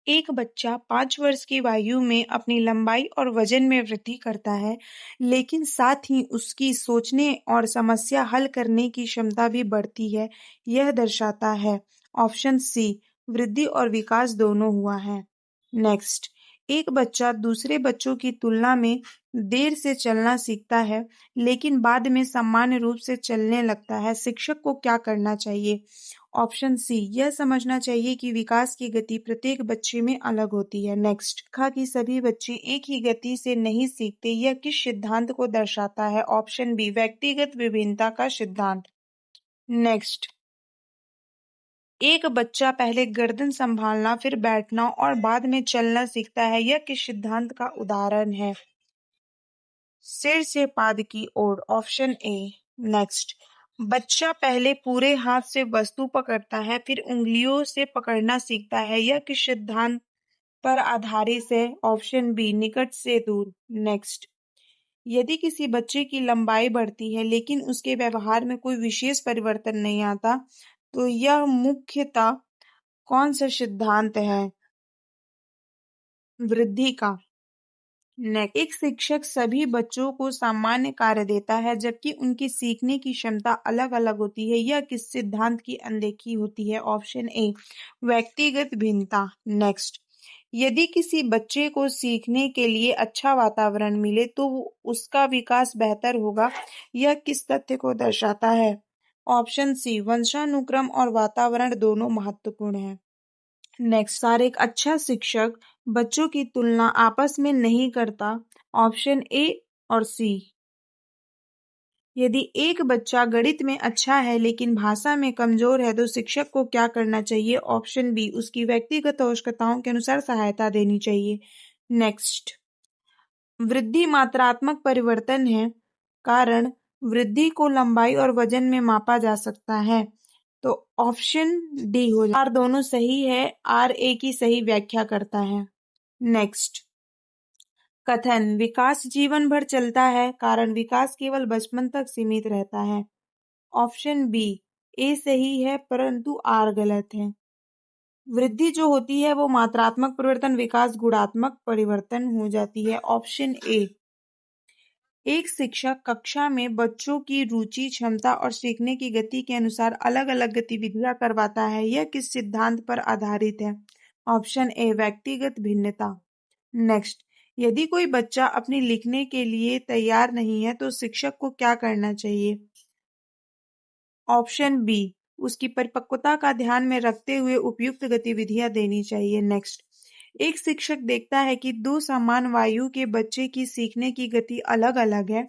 एक बच्चा 5 वर्ष की आयु में अपनी लंबाई और वजन में वृद्धि करता है, लेकिन साथ ही उसकी सोचने और समस्या हल करने की क्षमता भी बढ़ती है। यह दर्शाता है ऑप्शन सी, वृद्धि और विकास दोनों हुआ है। नेक्स्ट, एक बच्चा दूसरे बच्चों की तुलना में देर से चलना सीखता है, लेकिन बाद में सामान्य रूप से चलने लगता है। शिक्षक को क्या करना चाहिए? ऑप्शन सी, यह समझना चाहिए कि विकास की गति प्रत्येक बच्चे में अलग होती है। नेक्स्ट, कहा कि सभी बच्चे एक ही गति से नहीं सीखते, यह किस सिद्धांत को दर्शाता है? ऑप्शन बी, व्यक्तिगत विभिन्नता का सिद्धांत। नेक्स्ट, एक बच्चा पहले गर्दन संभालना, फिर बैठना और बाद में चलना सीखता है, यह किस सिद्धांत का उदाहरण है? सिर से पाद की ओर, ऑप्शन ए। नेक्स्ट, बच्चा पहले पूरे हाथ से वस्तु पकड़ता है, फिर उंगलियों से पकड़ना सीखता है, यह किस सिद्धांत पर आधारित है? ऑप्शन बी, निकट से दूर। नेक्स्ट, यदि किसी बच्चे की लंबाई बढ़ती है लेकिन उसके व्यवहार में कोई विशेष परिवर्तन नहीं आता, तो यह मुख्यतः कौन सा सिद्धांत है? वृद्धि का। नेक्स्ट, एक शिक्षक सभी बच्चों को सामान्य कार्य देता है जबकि उनकी सीखने की क्षमता अलग अलग होती है, यह किस सिद्धांत की अनदेखी होती है? ऑप्शन ए, व्यक्तिगत भिन्नता। नेक्स्ट, यदि किसी बच्चे को सीखने के लिए अच्छा वातावरण मिले तो उसका विकास बेहतर होगा, यह किस तथ्य को दर्शाता है? ऑप्शन सी, वंशानुक्रम और वातावरण दोनों महत्वपूर्ण है। नेक्स्ट, सर, एक अच्छा शिक्षक बच्चों की तुलना आपस में नहीं करता। ऑप्शन ए और सी। यदि एक बच्चा गणित में अच्छा है लेकिन भाषा में कमजोर है तो शिक्षक को क्या करना चाहिए? ऑप्शन बी, उसकी व्यक्तिगत आवश्यकताओं के अनुसार सहायता देनी चाहिए। नेक्स्ट, वृद्धि मात्रात्मक परिवर्तन है, कारण वृद्धि को लंबाई और वजन में मापा जा सकता है, तो ऑप्शन डी हो जाए। आर दोनों सही है, आर ए की सही व्याख्या करता है। नेक्स्ट, कथन विकास जीवन भर चलता है, कारण विकास केवल बचपन तक सीमित रहता है। ऑप्शन बी, ए सही है परंतु आर गलत है। वृद्धि जो होती है वो मात्रात्मक परिवर्तन, विकास गुणात्मक परिवर्तन हो जाती है। ऑप्शन ए, एक शिक्षक कक्षा में बच्चों की रुचि, क्षमता और सीखने की गति के अनुसार अलग अलग गतिविधियां करवाता है, यह किस सिद्धांत पर आधारित है? ऑप्शन ए, व्यक्तिगत भिन्नता। नेक्स्ट, यदि कोई बच्चा अपनी लिखने के लिए तैयार नहीं है तो शिक्षक को क्या करना चाहिए? ऑप्शन बी, उसकी परिपक्वता का ध्यान में रखते हुए उपयुक्त गतिविधियां देनी चाहिए। नेक्स्ट, एक शिक्षक देखता है कि दो समान वायु के बच्चे की सीखने की गति अलग अलग है,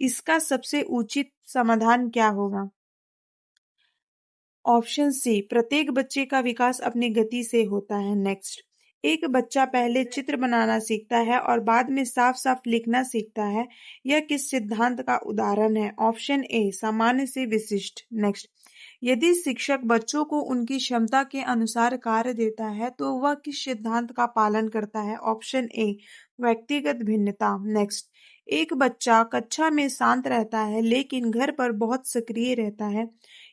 इसका सबसे उचित समाधान क्या होगा? ऑप्शन सी, प्रत्येक बच्चे का विकास अपनी गति से होता है। नेक्स्ट, एक बच्चा पहले चित्र बनाना सीखता है और बाद में साफ साफ लिखना सीखता है, यह किस सिद्धांत का उदाहरण है? ऑप्शन ए, सामान्य से विशिष्ट। नेक्स्ट, यदि शिक्षक बच्चों को उनकी क्षमता के अनुसार कार्य देता है तो वह किस सिद्धांत का पालन करता है? ऑप्शन ए, व्यक्तिगत भिन्नता। नेक्स्ट, एक बच्चा कक्षा में शांत रहता है लेकिन घर पर बहुत सक्रिय रहता है,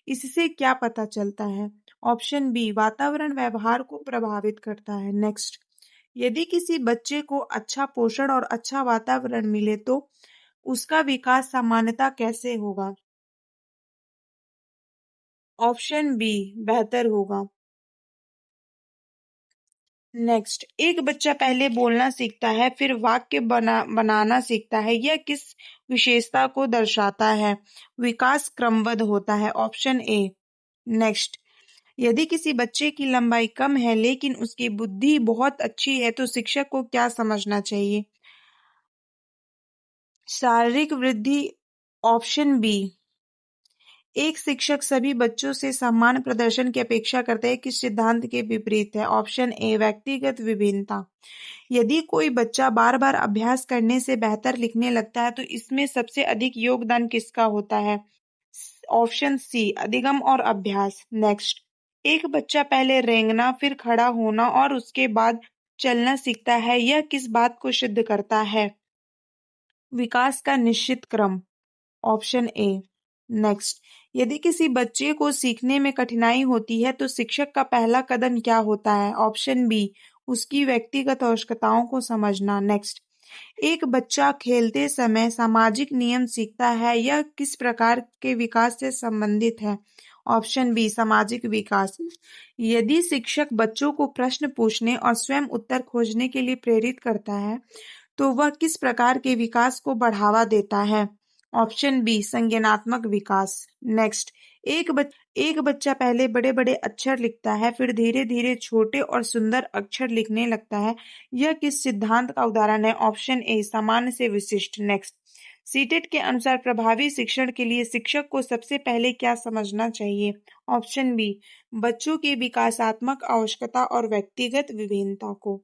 इससे क्या पता चलता है? ऑप्शन बी, वातावरण व्यवहार को प्रभावित करता है। नेक्स्ट, यदि किसी बच्चे को अच्छा पोषण और अच्छा वातावरण मिले तो उसका विकास सामान्यतः कैसे होगा? ऑप्शन बी, बेहतर होगा। नेक्स्ट, एक बच्चा पहले बोलना सीखता है फिर वाक्य बनाना सीखता है, यह किस विशेषता को दर्शाता है? विकास क्रमबद्ध होता है। Option A. नेक्स्ट, यदि किसी बच्चे की लंबाई कम है लेकिन उसकी बुद्धि बहुत अच्छी है तो शिक्षक को क्या समझना चाहिए? शारीरिक वृद्धि। ऑप्शन बी, एक शिक्षक सभी बच्चों से समान प्रदर्शन की अपेक्षा करता है, किस सिद्धांत के विपरीत है? ऑप्शन ए, व्यक्तिगत विभिन्नता। यदि कोई बच्चा बार बार अभ्यास करने से बेहतर लिखने लगता है तो इसमें सबसे अधिक योगदान किसका होता है? ऑप्शन सी, अधिगम और अभ्यास। नेक्स्ट, एक बच्चा पहले रेंगना, फिर खड़ा होना और उसके बाद चलना सीखता है, यह किस बात को सिद्ध करता है? विकास का निश्चित क्रम। Option A. नेक्स्ट, यदि किसी बच्चे को सीखने में कठिनाई होती है तो शिक्षक का पहला कदम क्या होता है? ऑप्शन बी, उसकी व्यक्तिगत आवश्यकताओं को समझना। नेक्स्ट, एक बच्चा खेलते समय सामाजिक नियम सीखता है, यह किस प्रकार के विकास से संबंधित है? ऑप्शन बी, सामाजिक विकास। यदि शिक्षक बच्चों को प्रश्न पूछने और स्वयं उत्तर खोजने के लिए प्रेरित करता है, तो वह किस प्रकार के विकास को बढ़ावा देता है? ऑप्शन बी, संज्ञानात्मक विकास। नेक्स्ट, एक बच्चा पहले बड़े-बड़े अक्षर लिखता है, फिर धीरे-धीरे छोटे और सुंदर अक्षर लिखने लगता है। यह किस सिद्धांत का उदाहरण है? ऑप्शन ए, सामान्य से विशिष्ट। नेक्स्ट, सीटेट के अनुसार प्रभावी शिक्षण के लिए शिक्षक को सबसे पहले क्या समझना चाहिए? ऑप्शन बी, बच्चों की विकासात्मक आवश्यकता और व्यक्तिगत विभिन्नता को।